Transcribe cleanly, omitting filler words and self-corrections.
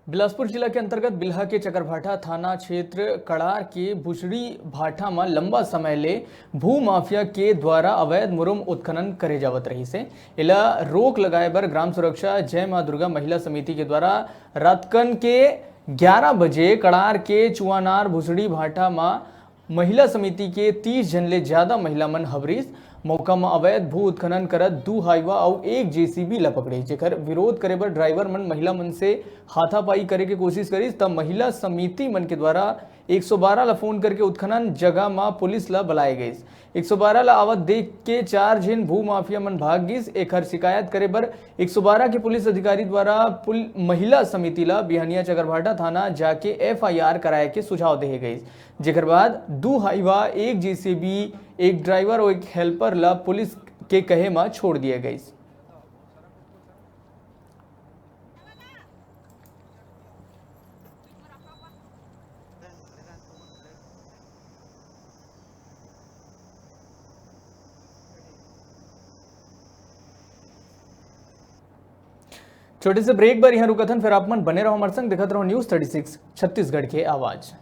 बिलासपुर जिला के अंतर्गत बिल्हा के चकरभाठा थाना क्षेत्र कड़ार के बुचड़ी भाठा में लंबा समय ले भू माफिया के द्वारा अवैध मुरुम उत्खनन करे जावत रही से इला रोक लगाए बर ग्राम सुरक्षा जय मां दुर्गा महिला समिति के द्वारा रातकन के 11 बजे कड़ार के चुआनार बुचड़ी भाठा में महिला समिति के 30 जन ले ज्यादा महिला मन हवरीस मौका में अवैध भू उत्खनन करत 2 हाईवा और 1 जेसीबी ला पकड़े, जेकर विरोध करे बर ड्राइवर मन महिला मन से हाथापाई करे के कोशिश करीस तब महिला समिति मन के द्वारा 112 ला फोन करके उत्खनन जगह में पुलिस ला बुलाए गई। 112 ला आवत देख के 4 जन भू माफिया मन भाग गिस। एकर शिकायत करे बर 112 के पुलिस अधिकारी द्वारा महिला समिति ला बिहनिया चकरभाठा थाना जाके FIR कराए के सुझाव दे गई, जेकर बाद 2 हाईवा 1 जेसीबी 1 ड्राइवर और 1 हेल्पर ला पुलिस के कहे में छोड़ दिया गई। छोटे से ब्रेक बार यहाँ रुकथन, फिर आप मन बने रहो हमारे संग, देखते रहो न्यूज़ 36 छत्तीसगढ़ के आवाज।